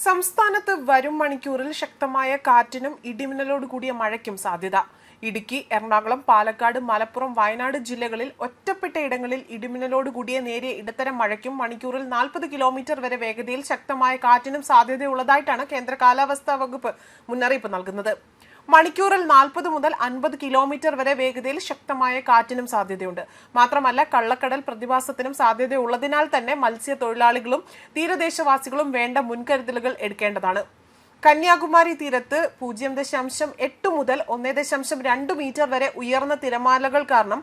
സംസ്ഥാനത്ത് വരും മണിക്കൂറിൽ ശക്തമായ കാറ്റിനും ഇടിമിന്നലോട് കൂടിയ മഴയ്ക്കും സാധ്യത. ഇടുക്കി, എറണാകുളം, പാലക്കാട്, മലപ്പുറം, വയനാട് ജില്ലകളിൽ ഒറ്റപ്പെട്ട ഇടങ്ങളിൽ ഇടിമിന്നലോട് കൂടിയ നേരിയ ഇടത്തരം മഴയ്ക്കും മണിക്കൂറിൽ 40 കിലോമീറ്റർ വരെ വേഗതയിൽ ശക്തമായ കാറ്റിനും സാധ്യതയുള്ളതായിട്ടാണ് കേന്ദ്ര കാലാവസ്ഥാ വകുപ്പ് മുന്നറിയിപ്പ് നൽകുന്നത്. മണിക്കൂറിൽ 40 മുതൽ 50 കിലോമീറ്റർ വരെ വേഗതയിൽ ശക്തമായ കാറ്റിനും സാധ്യതയുണ്ട്. മാത്രമല്ല, കള്ളക്കടൽ പ്രതിഭാസത്തിനും സാധ്യതയുള്ളതിനാൽ തന്നെ മത്സ്യത്തൊഴിലാളികളും തീരദേശവാസികളും വേണ്ട മുൻകരുതലുകൾ എടുക്കേണ്ടതാണ്. കന്യാകുമാരി തീരത്ത് 0.8 മുതൽ 1.2 മീറ്റർ വരെ ഉയർന്ന തിരമാലകൾ കാരണം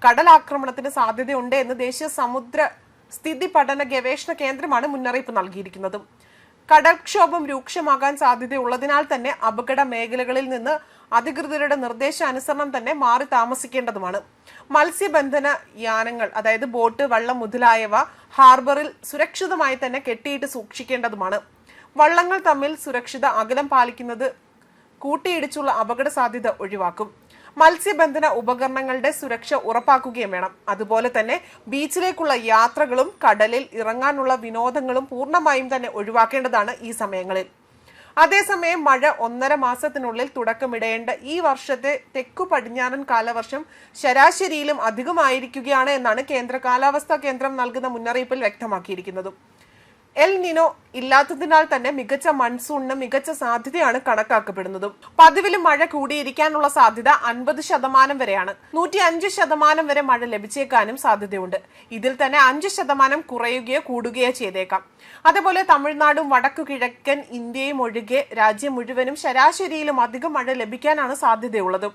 കടലാക്രമണത്തിന് സാധ്യതയുണ്ട് എന്ന് ദേശീയ സമുദ്ര സ്ഥിതി പഠന ഗവേഷണ കേന്ദ്രമാണ് മുന്നറിയിപ്പ് നൽകിയിരിക്കുന്നത്. കടൽക്ഷോഭം രൂക്ഷമാകാൻ സാധ്യതയുള്ളതിനാൽ തന്നെ അപകട മേഖലകളിൽ നിന്ന് അധികൃതരുടെ നിർദ്ദേശാനുസരണം തന്നെ മാറി താമസിക്കേണ്ടതുമാണ്. മത്സ്യബന്ധന യാനങ്ങൾ, അതായത് ബോട്ട്, വള്ളം മുതലായവ ഹാർബറിൽ സുരക്ഷിതമായി തന്നെ കെട്ടിയിട്ട് സൂക്ഷിക്കേണ്ടതുമാണ്. വള്ളങ്ങൾ തമ്മിൽ സുരക്ഷിത അകലം പാലിക്കുന്നത് കൂട്ടിയിടിച്ചുള്ള അപകട സാധ്യത ഒഴിവാക്കും. മത്സ്യബന്ധന ഉപകരണങ്ങളുടെ സുരക്ഷ ഉറപ്പാക്കുകയും വേണം. അതുപോലെ തന്നെ ബീച്ചിലേക്കുള്ള യാത്രകളും കടലിൽ ഇറങ്ങാനുള്ള വിനോദങ്ങളും പൂർണ്ണമായും തന്നെ ഒഴിവാക്കേണ്ടതാണ് ഈ സമയങ്ങളിൽ. അതേസമയം മഴ 1.5 മാസത്തിനുള്ളിൽ തുടക്കമിടേണ്ട ഈ വർഷത്തെ തെക്കു പടിഞ്ഞാറൻ കാലവർഷം ശരാശരിയിലും അധികമായിരിക്കുകയാണ് എന്നാണ് കേന്ദ്ര കാലാവസ്ഥാ കേന്ദ്രം നൽകുന്ന മുന്നറിയിപ്പിൽ വ്യക്തമാക്കിയിരിക്കുന്നത്. എൽ നിനോ ഇല്ലാത്തതിനാൽ തന്നെ മികച്ച മൺസൂണിന് മികച്ച സാധ്യതയാണ് കണക്കാക്കപ്പെടുന്നതും. പതിവിലും മഴ കൂടിയിരിക്കാനുള്ള സാധ്യത 50% വരെയാണ്. 105% വരെ മഴ ലഭിച്ചേക്കാനും സാധ്യതയുണ്ട്. ഇതിൽ തന്നെ 5% കുറയുകയോ കൂടുകയോ ചെയ്തേക്കാം. അതേപോലെ തമിഴ്നാടും വടക്കു കിഴക്കൻ ഇന്ത്യയും ഒഴികെ രാജ്യം മുഴുവനും ശരാശരിയിലും അധികം മഴ ലഭിക്കാനാണ് സാധ്യതയുള്ളത്.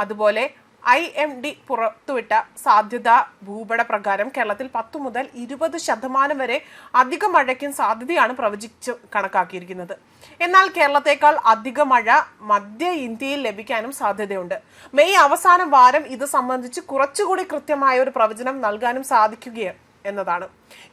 അതുപോലെ IMD പുറത്തുവിട്ട സാധ്യതാ ഭൂപട പ്രകാരം കേരളത്തിൽ 10 മുതൽ 20% വരെ അധിക മഴയ്ക്കും സാധ്യതയാണ് പ്രവചിച്ച് കണക്കാക്കിയിരിക്കുന്നത്. എന്നാൽ കേരളത്തെക്കാൾ അധിക മഴ മധ്യ ഇന്ത്യയിൽ ലഭിക്കാനും സാധ്യതയുണ്ട്. മെയ് അവസാന വാരം ഇത് സംബന്ധിച്ച് കുറച്ചുകൂടി കൃത്യമായ ഒരു പ്രവചനം നൽകാനും സാധിക്കുകയാണ് എന്നതാണ്.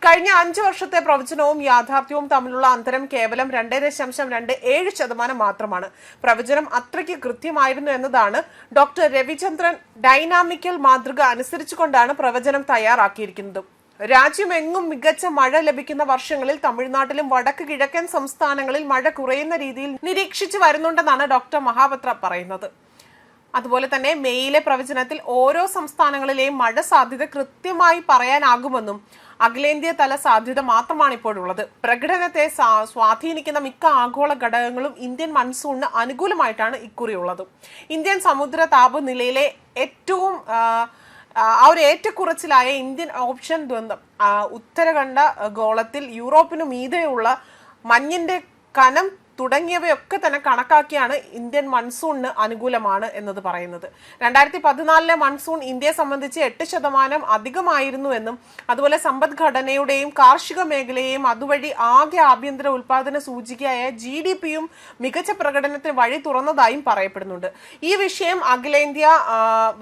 കഴിഞ്ഞ 5 വർഷത്തെ പ്രവചനവും യാഥാർത്ഥ്യവും തമ്മിലുള്ള അന്തരം കേവലം 2.27% മാത്രമാണ്. പ്രവചനം അത്രയ്ക്ക് കൃത്യമായിരുന്നു എന്നതാണ് ഡോക്ടർ രവിചന്ദ്രൻ ഡൈനാമിക്കൽ മാതൃക അനുസരിച്ചുകൊണ്ടാണ് പ്രവചനം തയ്യാറാക്കിയിരിക്കുന്നത്. രാജ്യമെങ്ങും മികച്ച മഴ ലഭിക്കുന്ന വർഷങ്ങളിൽ തമിഴ്നാട്ടിലും വടക്ക് കിഴക്കൻ സംസ്ഥാനങ്ങളിൽ മഴ കുറയുന്ന രീതിയിൽ നിരീക്ഷിച്ചു വരുന്നുണ്ടെന്നാണ് ഡോക്ടർ മഹാപത്ര പറയുന്നത്. അതുപോലെ തന്നെ മെയ്യിലെ പ്രവചനത്തിൽ ഓരോ സംസ്ഥാനങ്ങളിലെയും മഴ സാധ്യത കൃത്യമായി പറയാനാകുമെന്നും അഖിലേന്ത്യാ തല സാധ്യത മാത്രമാണ് ഇപ്പോഴുള്ളത്. പ്രകടനത്തെ സ്വാധീനിക്കുന്ന മിക്ക ആഗോള ഘടകങ്ങളും ഇന്ത്യൻ മൺസൂണിന് അനുകൂലമായിട്ടാണ് ഇക്കുറിയുള്ളത്. ഇന്ത്യൻ സമുദ്ര താപനിലയിലെ ഏറ്റവും ഒരു ഏറ്റക്കുറച്ചിലായ ഇന്ത്യൻ ഓപ്ഷൻ ദ്വന്ദ്ം ഉത്തരഖണ്ഡ ഗോളത്തിൽ യൂറോപ്പിനു മീതെയുള്ള മഞ്ഞിന്റെ കനം തുടങ്ങിയവയൊക്കെ തന്നെ കണക്കാക്കിയാണ് ഇന്ത്യൻ മൺസൂണിന് അനുകൂലമാണ് എന്നത് പറയുന്നത്. 2014 മൺസൂൺ ഇന്ത്യയെ സംബന്ധിച്ച് 8% അധികമായിരുന്നു എന്നും അതുപോലെ സമ്പദ്ഘടനയുടെയും കാർഷിക മേഖലയെയും അതുവഴി ആകെ ആഭ്യന്തര ഉൽപാദന സൂചികയായ GDPയും മികച്ച പ്രകടനത്തിന് വഴി തുറന്നതായും പറയപ്പെടുന്നുണ്ട്. ഈ വിഷയം അഖിലേന്ത്യാ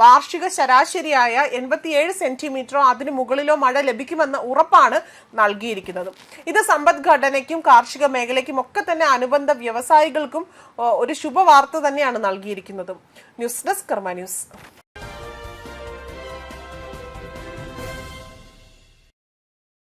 വാർഷിക ശരാശരിയായ 87 സെന്റിമീറ്ററോ അതിനു മുകളിലോ മഴ ലഭിക്കുമെന്ന ഉറപ്പാണ് നൽകിയിരിക്കുന്നത്. ഇത് സമ്പദ്ഘടനയ്ക്കും കാർഷിക മേഖലയ്ക്കും ഒക്കെ തന്നെ അനുബന്ധ വ്യവസായികൾക്കും ഒരു ശുഭവാർത്ത തന്നെയാണ് നൽകിയിരിക്കുന്നത്. ന്യൂസ് ഡെസ്ക് കർമ്മ ന്യൂസ്.